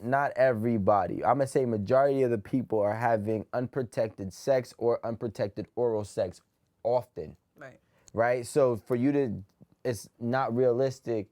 not everybody. I'm gonna say majority of the people are having unprotected sex or unprotected oral sex often. Right. Right? So for you to, it's not realistic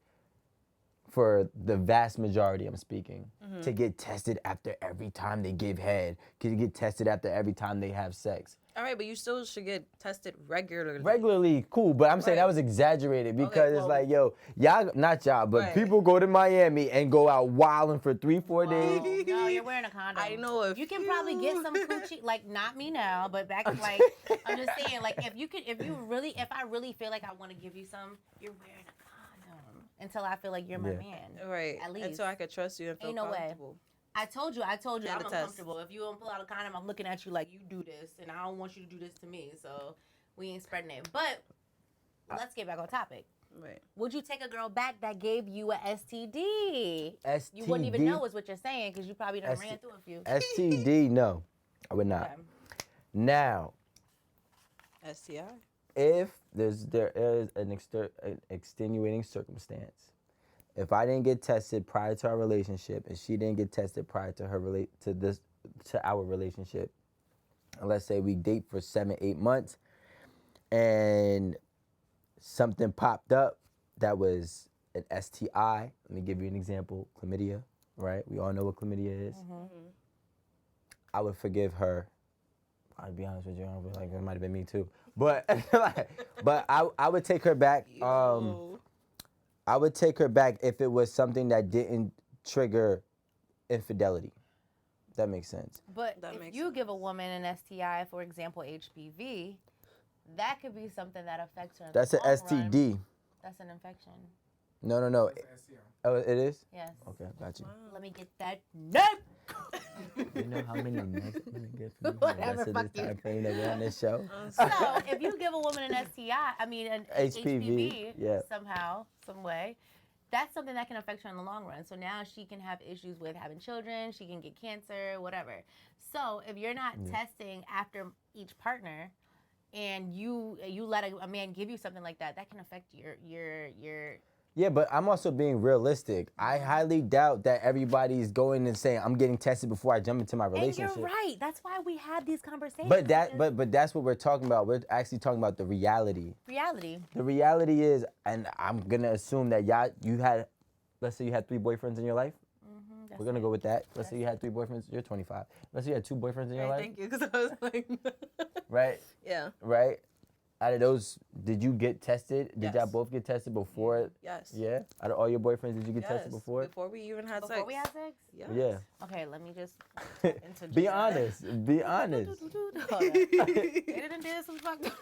for the vast majority, I'm speaking, to get tested after every time they give head, to get tested after every time they have sex. All right, but you still should get tested regularly. Regularly, cool, but I'm saying that Right. was exaggerated because it's well- like, yo, y'all, not y'all, but Right. people go to Miami and go out wilding for 3-4 days. Whoa, no, you're wearing a condom. I know a You can few. probably get some coochie, like not me now, but back like I'm just saying, like if I really feel like I want to give you some, you're wearing a condom until I feel like you're my Yeah. man. Right. At least. Until I could trust you and feel Ain't no way. comfortable. I told you, Yeah, I'm the test. uncomfortable. If you don't pull out a condom, I'm looking at you like you do this, and I don't want you to do this to me. So we ain't spreading it. But let's get back on topic. Right. Would you take a girl back that gave you a STD? STD? You wouldn't even know is what you're saying because you probably done ran through a few. STD, no, I would not. Okay. Now, STI. if there is an extenuating circumstance, if I didn't get tested prior to our relationship and she didn't get tested prior to our relationship, and let's say we date for 7-8 months and something popped up that was an STI. Let me give you an example. Chlamydia, right? We all know what chlamydia is. I would forgive her. I'll be honest with you, I was like, it might have been me too. But but I would take her back. I would take her back if it was something that didn't trigger infidelity. That makes sense. But That if makes you give a woman an STI, for example, HPV, that could be something that affects her. In That's the an long STD. run. That's an infection. No. Oh, it is? Yes. Okay, got you. Let me get that nope. You know how many next I'm gonna get from you Whatever, the rest of fuck this you. time frame that we're on this show? So if you give a woman an STI, I mean an HPV, yeah. somehow, some way, that's something that can affect her in the long run. So now she can have issues with having children, she can get cancer, whatever. So if you're not testing after each partner and you let a man give you something like that, that can affect your Yeah, but I'm also being realistic. I highly doubt that everybody's going and saying, I'm getting tested before I jump into my and relationship. you're right. That's why we have these conversations. But that because but that's what we're talking about. We're actually talking about the reality. reality. The reality is, and I'm gonna assume that let's say you had 3 boyfriends in your life. That's We're gonna it. go with that. Let's say you had 3 boyfriends. You're 25. Let's say you had 2 boyfriends in your life. Thank you, because I was like, Right? yeah. Right? Out of those, did you get tested? Did y'all Yes. both get tested before? Yes. Yeah? Out of all your boyfriends, did you get tested Yes. before? Before we even had Before sex. we had sex? Yes. Yeah. Okay, let me just Be honest. Be honest. Jada done did some fucked up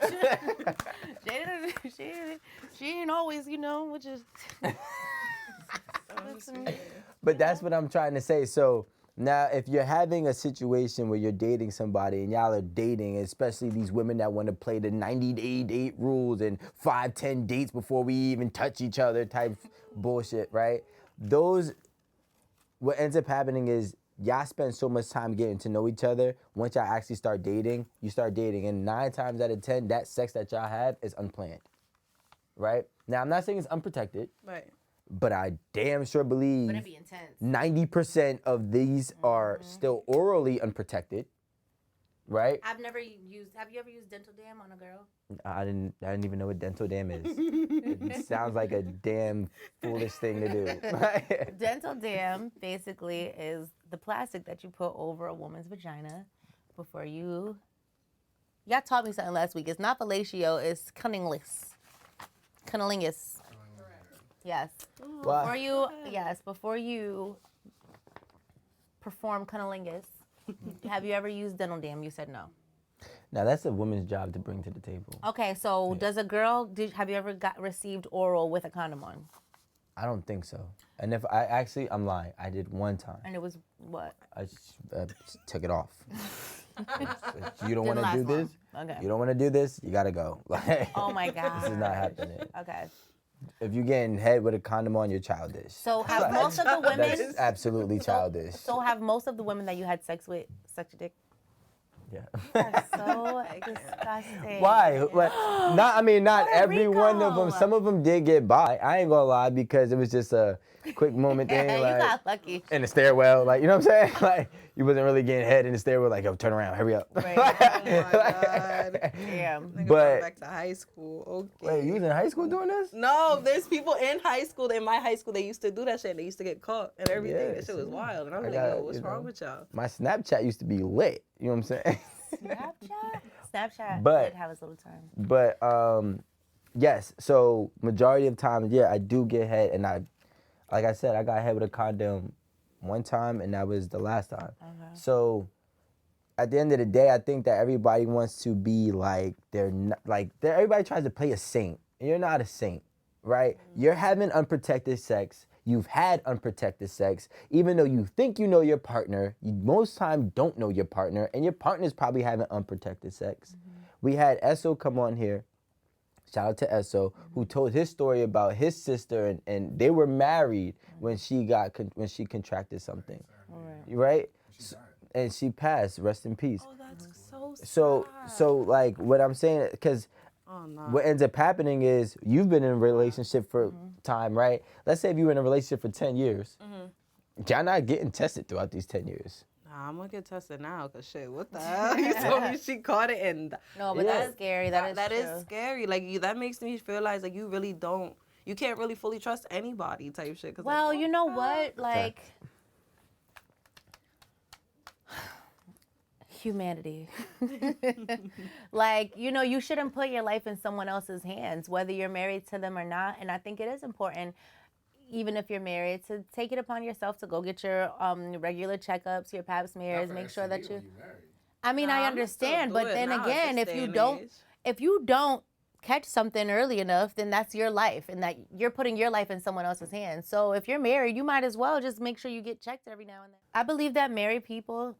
shit. She ain't always, which is. But that's what I'm trying to say. So now, if you're having a situation where you're dating somebody and y'all are dating, especially these women that want to play the 90-day date rules and 5-10 dates before we even touch each other type bullshit, right? What ends up happening is y'all spend so much time getting to know each other. Once y'all actually start dating, you start dating. And 9 times out of 10, that sex that y'all have is unplanned, right? Now, I'm not saying it's unprotected. Right. But I damn sure believe But it'd be intense. 90% of these are still orally unprotected, right? Have you ever used dental dam on a girl? I didn't even know what dental dam is. It sounds like a damn foolish thing to do. Dental dam basically is the plastic that you put over a woman's vagina before you. Y'all taught me something last week. It's not fellatio, it's cunnilingus. Cunnilingus. Yes. Well, Before you perform cunnilingus, have you ever used dental dam? You said no. now that's a woman's job to bring to the table. Okay, so does a girl, have you ever received oral with a condom on? I don't think so. And if I'm lying. I did one time. And it was what? I just, took it off. You don't want Didn't to do last this? long. Okay. You don't want to do this? You gotta go. Oh my God. This is not happening. Okay. If you're getting head with a condom on, you're childish. So have most of the women. That's absolutely childish. So have most of the women that you had sex with sucked your dick? Yeah. That's so disgusting. Why? Not Puerto every one of them. Rico. Some of them did get by. I ain't gonna lie, because it was just quick moment thing, you like got lucky. in the stairwell, like you know what I'm saying? Like you wasn't really getting head in the stairwell, like yo, turn around, hurry up. Right. Oh my God. Damn. Nigga But- brought back to high school. Okay. Wait, you was in high school doing this? No, there's people in high school. In my high school, they used to do that shit. They used to get caught and everything. Yeah, that shit was see? wild. And I was I like, got, yo, what's you wrong know, with y'all? My Snapchat used to be lit. You know what I'm saying? Snapchat But- did have its little time. But yes. So majority of times, yeah, I do get head, and like I said, I got head with a condom one time, and that was the last time. Okay. So at the end of the day, I think that everybody wants to be like everybody tries to play a saint. You're not a saint, right? You're having unprotected sex. You've had unprotected sex, even though you think you know your partner. You most time don't know your partner, and your partner's probably having unprotected sex. We had Esso come on here. Shout out to Esso, who told his story about his sister, and they were married when she contracted something, right? And she passed. Rest in peace. Oh, that's so sad. So like what I'm saying, because Oh, no. what ends up happening is you've been in a relationship for time, right? Let's say if you were in a relationship for 10 years, y'all not getting tested throughout these 10 years. Nah, I'm gonna get tested now, cause shit, what the hell? You told me she caught it, and No, but Yeah. that's scary. That that is is true. scary. Like that makes me realize like you really don't, you can't really fully trust anybody type shit. 'Cause, Well, like, you know what? Like humanity. Like, you know, you shouldn't put your life in someone else's hands, whether you're married to them or not. And I think it is important, even if you're married, to take it upon yourself to go get your regular checkups, your pap smears, make sure that you. I mean, Nah, I I'ma still understand, do but it then now at again, this if day you and don't, age. if you don't catch something early enough, then that's your life, and that you're putting your life in someone else's hands. So if you're married, you might as well just make sure you get checked every now and then. I believe that married people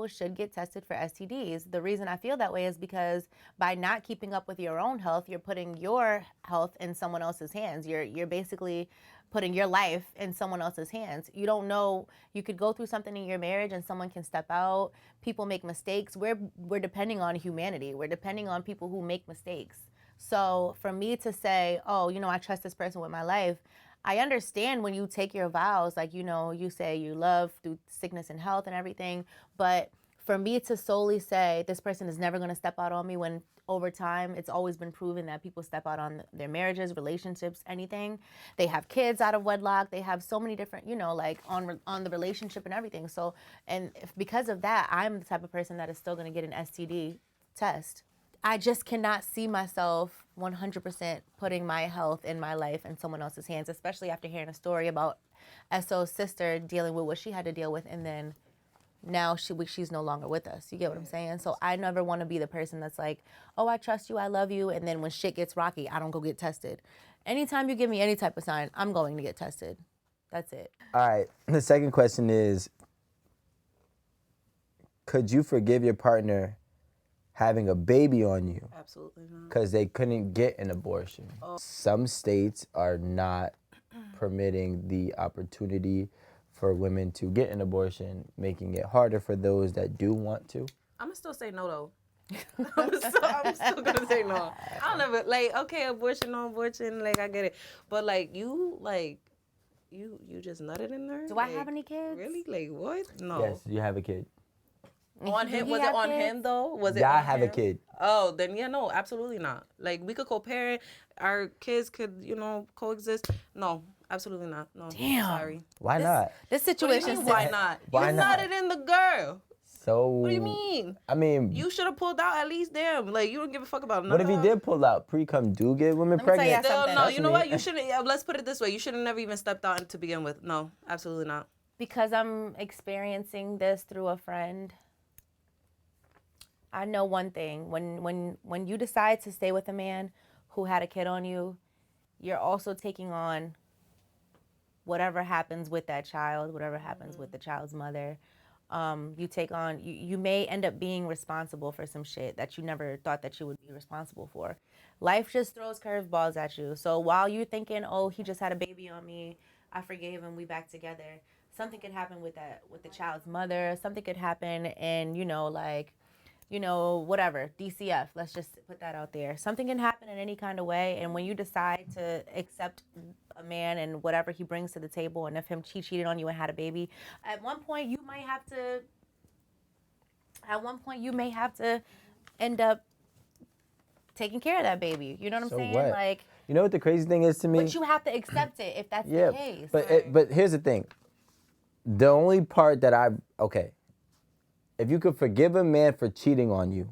should get tested for STDs. The reason I feel that way is because by not keeping up with your own health, you're putting your health in someone else's hands. You're basically putting your life in someone else's hands. You don't know, you could go through something in your marriage and someone can step out. People make mistakes. We're depending on humanity. We're depending on people who make mistakes. So for me to say, oh, you know, I trust this person with my life, I understand when you take your vows, like, you know, you say you love through sickness and health and everything. But for me to solely say this person is never going to step out on me, when over time it's always been proven that people step out on their marriages, relationships, anything. They have kids out of wedlock. They have so many different, you know, like on the relationship and everything. So, and because of that, I'm the type of person that is still going to get an STD test. I just cannot see myself 100% putting my health in my life in someone else's hands, especially after hearing a story about Esso's sister dealing with what she had to deal with, and then now she's no longer with us. You get what I'm saying? So I never want to be the person that's like, oh, I trust you, I love you, and then when shit gets rocky, I don't go get tested. Anytime you give me any type of sign, I'm going to get tested. That's it. All right. The second question is, could you forgive your partner having a baby on you Absolutely not. because they couldn't get an abortion? Some states are not permitting the opportunity for women to get an abortion, making it harder for those that do want to. I'm gonna still say no though. I'm still gonna say no. I'll never like, okay, abortion, no abortion, like I get it, but like you just nutted in there. Do I have any kids? Really? Like what? No. Yes, you have a kid. On him? Do he Was it have on kids? him though? Was it? Y'all on have a him? kid. Oh, then yeah, no, absolutely not. Like we could co-parent, our kids could, you know, coexist. No, absolutely not. No. Damn. Sorry. Why not? This What do you situation. mean, why not? Why you not? nutted in the girl. So. What do you mean? I mean, You should have pulled out at least. Damn, like you don't give a fuck about. what if he did pull out? Pre-cum do get women Let me tell pregnant. you something. No, Trust you know me. what? You shouldn't. Yeah, let's put it this way: you should have never even stepped out to begin with. No, absolutely not. Because I'm experiencing this through a friend, I know one thing. When you decide to stay with a man who had a kid on you, you're also taking on whatever happens with that child, whatever happens with the child's mother. You take on, you may end up being responsible for some shit that you never thought that you would be responsible for. Life just throws curveballs at you. So while you're thinking, oh, he just had a baby on me, I forgave him, we back together, something could happen with the child's mother. Something could happen, and you know, like whatever, DCF, let's just put that out there. Something can happen in any kind of way. And when you decide to accept a man and whatever he brings to the table, and if he cheated on you and had a baby, at one point you may have to end up taking care of that baby. You know what I'm So saying? what? Like, You know what the crazy thing is to me? but you have to accept it if that's Yeah, the case. but here's the thing. The only part that if you could forgive a man for cheating on you,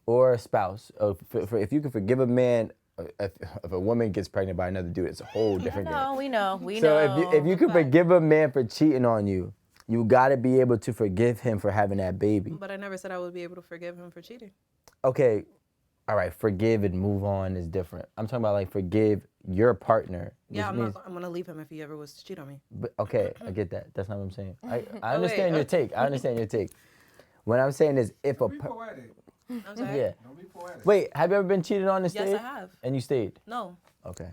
or a spouse, or if you could forgive a man, if a woman gets pregnant by another dude, it's a whole different game. We know. So if you could forgive a man for cheating on you, you got to be able to forgive him for having that baby. But I never said I would be able to forgive him for cheating. Okay, all right, forgive and move on is different. I'm talking about like forgive your partner. Yeah, I'm gonna leave him if he ever was to cheat on me. But, okay, I get that. That's not what I'm saying. I Oh, understand wait. your take. I understand your take. What I'm saying is if a Be poetic. I'm sorry. yeah. Don't be poetic. Wait, have you ever been cheated on and stayed? Yes, I have. And you stayed? No, Okay.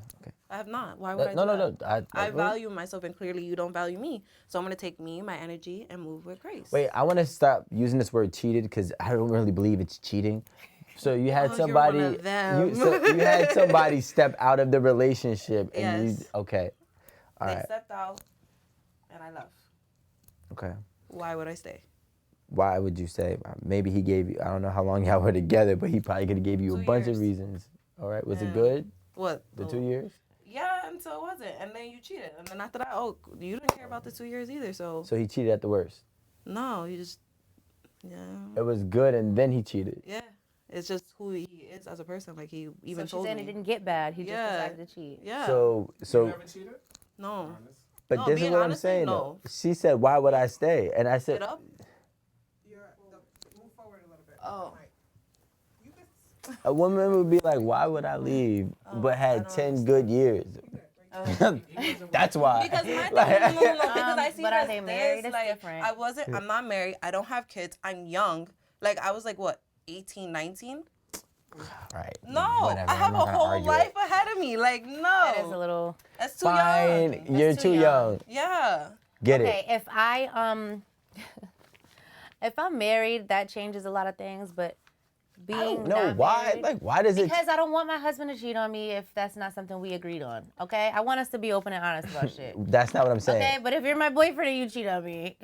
I have not. Why would I? No. do that? I Really? value myself, and clearly you don't value me. So I'm gonna take me, my energy, and move with grace. Wait, I want to stop using this word cheated because I don't really believe it's cheating. So you had Oh, you're somebody, one of them. you had somebody step out of the relationship, and Yes. okay, all They right, stepped out, and I left. okay. Why would I stay? Why would you say? Maybe he gave you. I don't know how long y'all were together, but he probably could have gave you a 2 bunch years. of reasons. All right, was it Yeah. good? What? The Oh. 2 years? Yeah, until it wasn't, and then you cheated, and then after that, you didn't care about the 2 years either. So So he cheated at the worst. no, you just, yeah, It was good, and then he cheated. yeah. It's just who he is as a person. Like he even so told she's saying me. it didn't get bad. He just Yeah. decided to cheat. Yeah. So You never cheated? no. Honest. but No, this is being what I'm honestly, saying. no. Though. She said, "Why would I stay?" And I said, Get up. Move forward a little bit. Oh. You can a woman would be like, "Why would I leave?" But I had don't 10 good years. That's why. Because my thing, Like- no, because I see but are this, they married? It's like, different. I'm not married. I don't have kids. I'm young. Like, I was like, what, 18, 19? Right. No, whatever, I have I'm a not gonna whole argue life it. ahead of me. Like, no. It is a little. That's too Fine, young. you're That's too young. Yeah. Get Okay, it? if I if I'm married, that changes a lot of things. But being I don't know not why. married- Like, why does it? because I don't want my husband to cheat on me if that's not something we agreed on. Okay, I want us to be open and honest about shit. That's not what I'm saying. Okay, but if you're my boyfriend and you cheat on me,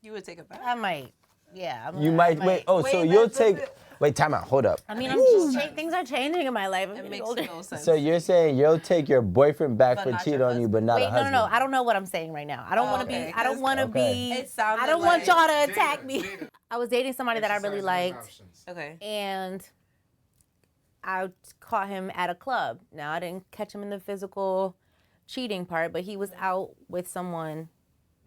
You would take it back? I might. Yeah, You might wait. Oh, so Wait, you'll that's take. it. Wait, time out. Hold up. I mean, I'm just things are changing in my life. I'm It getting makes older. no sense. So you're saying you'll take your boyfriend back But for not cheating your on you, but not Wait, a husband? no. I don't know what I'm saying right now. I don't want to okay, be. I don't 'cause- want to Okay. be. It sounded I don't like want y'all to attack me. Jada. I was dating somebody that I really Exercise those liked, options. Okay. and I caught him at a club. Now I didn't catch him in the physical cheating part, but he was out with someone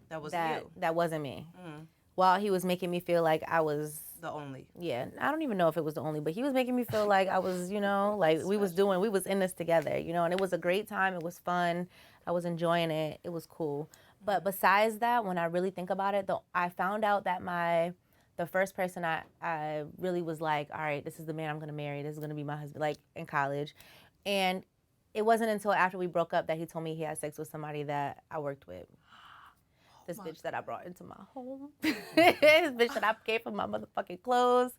That was that you. that wasn't me. Mm. While he was making me feel like I was. The only. Yeah, I don't even know if it was the only, but he was making me feel like I was, like we was in this together, and it was a great time. It was fun. I was enjoying it. It was cool. But besides that, when I really think about it, I found out that the first person I really was like, all right, this is the man I'm going to marry. This is going to be my husband, like in college. And it wasn't until after we broke up that he told me he had sex with somebody that I worked with. This bitch that I brought into my home. This bitch that I gave her my motherfucking clothes.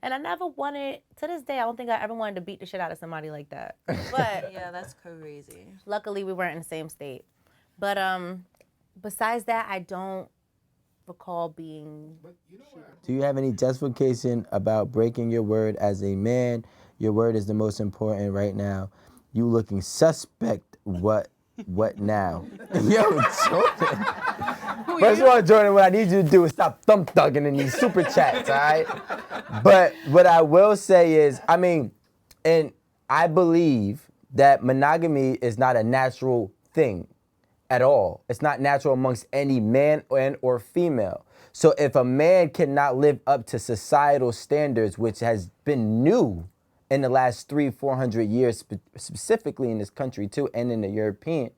And I never wanted, to this day, I don't think I ever wanted to beat the shit out of somebody like that. But Yeah, that's crazy. luckily we weren't in the same state. But besides that, I don't recall being. But you know what? Do you have any justification about breaking your word as a man? Your word is the most important right now. You looking suspect. What now? Yo, Jordan. First of all, Jordan, what I need you to do is stop thump thugging in these super chats, all right? But what I will say is, and I believe that monogamy is not a natural thing at all. It's not natural amongst any man or female. So if a man cannot live up to societal standards, which has been new in the last 300-400 years, specifically in this country too, and in the European,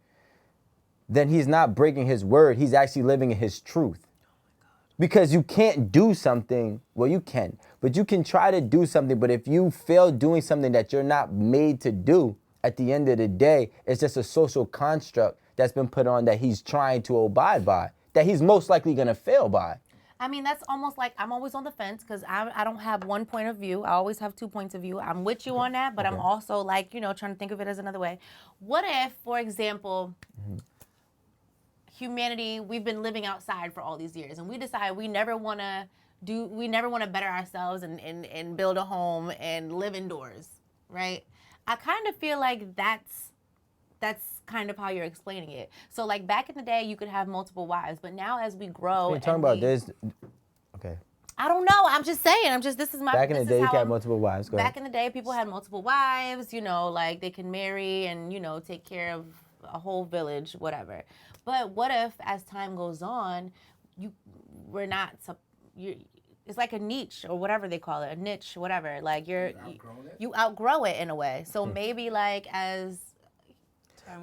then he's not breaking his word. He's actually living in his truth. Because you can't do something, well, you can, but you can try to do something, but if you fail doing something that you're not made to do, at the end of the day, it's just a social construct that's been put on that he's trying to abide by, that he's most likely gonna fail by. I mean, that's almost like I'm always on the fence because I don't have one point of view. I always have 2 points of view. I'm with you on that, but I'm also like, trying to think of it as another way. What if, for example, humanity, we've been living outside for all these years and we decide we never want to better ourselves and build a home and live indoors, right? I kind of feel like that's kind of how you're explaining it. So like back in the day, you could have multiple wives, but now as we grow, You're talking about this. Okay. I don't know. I'm just saying. This is my. Back in the this day, is you how could have I'm- multiple wives. Go Back ahead. in the day, people had multiple wives. Like they can marry and take care of a whole village, whatever. But what if, as time goes on, we're not. It's like a niche or whatever they call it, a niche, whatever. Like you outgrow it in a way. So maybe like as.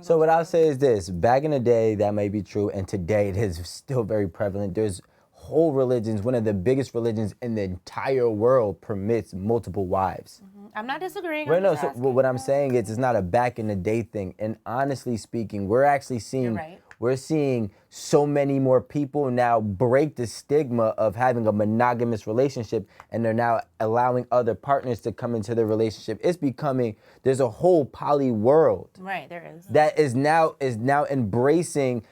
So what I'll say is this: back in the day, that may be true, and today it is still very prevalent. There's whole religions, one of the biggest religions in the entire world, permits multiple wives. I'm not disagreeing. Well, I'm no, just so asking. what I'm saying is it's not a back in the day thing. And honestly speaking, we're actually seeing right. we're seeing so many more people now break the stigma of having a monogamous relationship, and they're now allowing other partners to come into the relationship. It's becoming there's a whole poly world Right, there is. that is now embracing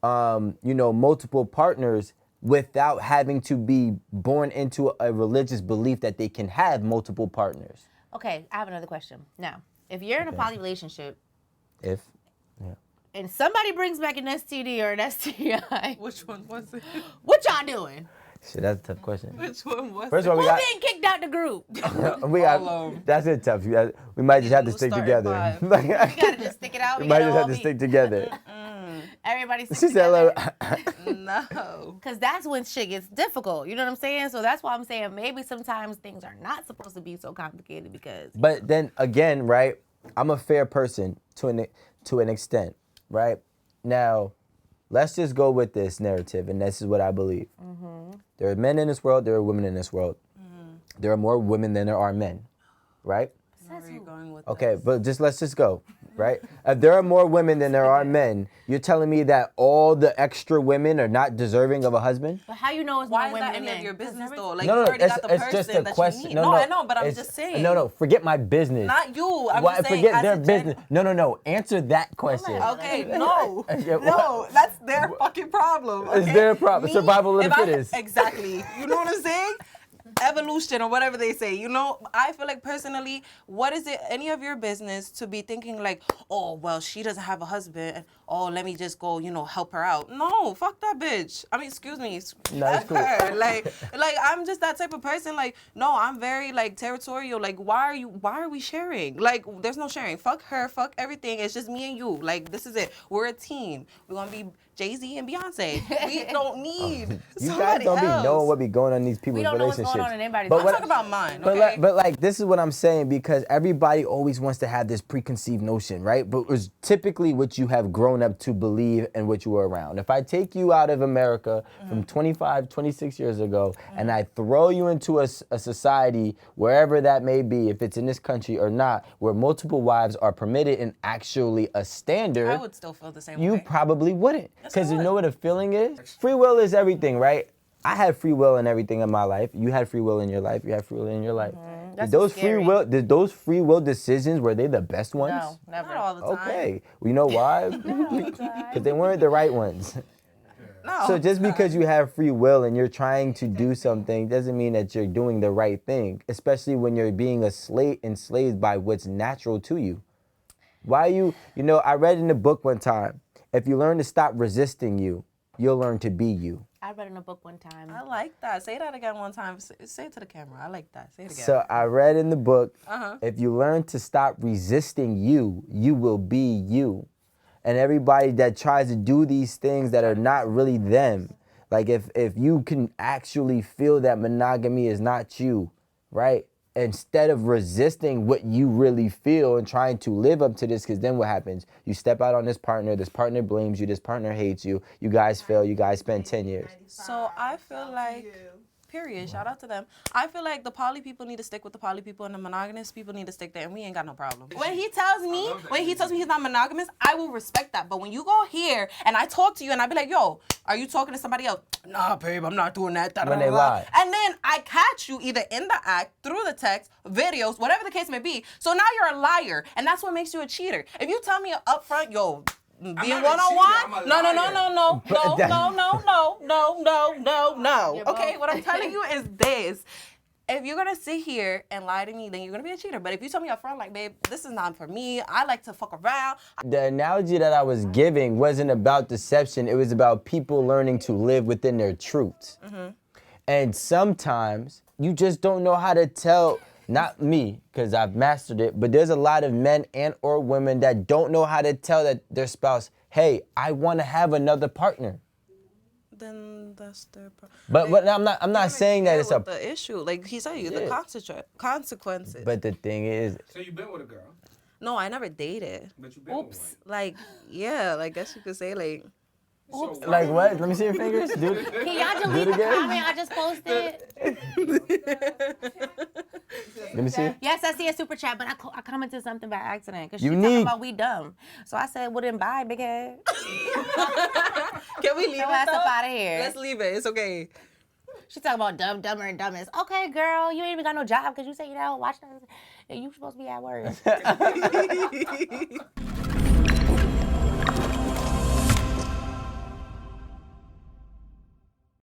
multiple partners without having to be born into a religious belief that they can have multiple partners. Okay, I have another question. Now, if you're in a poly relationship If and somebody brings back an STD or an STI, Which one was it? what y'all doing? shit, that's a tough question. Which one was First it? of all, Who getting kicked out the group? we got that's it tough. We might just have to We'll stick start together. at 5. We gotta just stick it out. We We might gotta just all have to be, stick together. everybody stick She said, "Look, together. No. Because that's when shit gets difficult. You know what I'm saying? So that's why I'm saying maybe sometimes things are not supposed to be so complicated because. But then again, right? I'm a fair person to an extent, right? Now, let's just go with this narrative, and this is what I believe. There are men in this world. There are women in this world. There are more women than there are men, right? Where are you going with Okay, this? but let's just go, right? If there are more women than there are men, you're telling me that all the extra women are not deserving of a husband? But how you know it's Why more is that women any than of your men? 'Cause business every- though? Like No, you no, already got the it's person just a that question. you need. No, I know, but I'm it's- just saying. No, forget my business. Not you. I'm Why, just saying. forget as their a business. No. Answer that question. Okay, no. Yeah, No, that's their fucking problem. It's okay? their problem. Survival of the if I- fittest. Exactly. You know what I'm saying? Evolution or whatever they say. I feel like personally, what is it any of your business to be thinking like, oh, well, she doesn't have a husband, and oh, let me just go, help her out. No, fuck that bitch. I mean, excuse me. No, it's F cool. her. Like I'm just that type of person. Like, no, I'm very like territorial. Like, why are we sharing? Like, there's no sharing. Fuck her, fuck everything. It's just me and you. Like, this is it. We're a team. We're gonna be Jay-Z and Beyonce. We don't need You guys somebody don't else. be knowing what be going on in these people's We don't know what's relationships. going on in anybody's But I'm what- talking about mine, But, okay? like this is what I'm saying, because everybody always wants to have this preconceived notion, right? But it's typically what you have grown up to believe and what you were around. If I take you out of America from 25, 26 years ago, and I throw you into a society, wherever that may be, if it's in this country or not, where multiple wives are permitted and actually a standard, I would still feel the same you way. probably wouldn't. Yes, I Because you would. know what a feeling is? Free will is everything, right? I had free will in everything in my life. You had free will in your life. You had free will in your life. That's Did scary. those free will decisions, were they the best ones? No, never. Not all the time. Okay. Well, you know why? Because they weren't the right ones. No. So just because you have free will and you're trying to do something doesn't mean that you're doing the right thing, especially when you're being enslaved by what's natural to you. Why I read in the book one time, if you learn to stop resisting you, you'll learn to be you. I read in a book one time. I like that. Say that again one time. Say it to the camera. I like that. Say it again. So I read in the book, Uh-huh. if you learn to stop resisting you, you will be you. And everybody that tries to do these things that are not really them, like if you can actually feel that monogamy is not you, right? Instead of resisting what you really feel and trying to live up to this, because then what happens? You step out on this partner blames you, this partner hates you, you guys fail, you guys spend 10 years. So I feel like Period. Shout out to them. I feel like the poly people need to stick with the poly people and the monogamous people need to stick there, and we ain't got no problem. When he tells me he's not monogamous, I will respect that. But when you go here and I talk to you and I be like, yo, are you talking to somebody else? Nah, babe, I'm not doing that. When they lie. And then I catch you either in the act, through the text, videos, whatever the case may be. So now you're a liar, and that's what makes you a cheater. If you tell me up front, yo, being one-on-one, no. Okay, what I'm telling you is this. If you're gonna sit here and lie to me, then you're gonna be a cheater. But if you tell me up front, like, babe, this is not for me, I like to fuck around. The analogy that I was giving wasn't about deception. It was about people learning to live within their truths. And sometimes you just don't know how to tell, not me, because I've mastered it, but there's a lot of men and or women that don't know how to tell their spouse, hey, I want to have another partner. Then that's their problem. But I'm not saying that it's the issue. Like he said, the consequences. But the thing is, So you been with a girl, no, I never dated. but you been with one. Like, yeah, like guess you could say like. Oops. like what? Let me see your fingers. Can y'all delete the comment I just posted? Let me see. Yes, I see a super chat, but I commented something by accident because she Unique. talking about we dumb. So I said, well then bye, big head. Can we leave Your it ass up though? out of here. Let's leave it. It's okay. She talking about dumb, dumber, and dumbest. Okay, girl, you ain't even got no job because you say you know watching us. You supposed to be at work.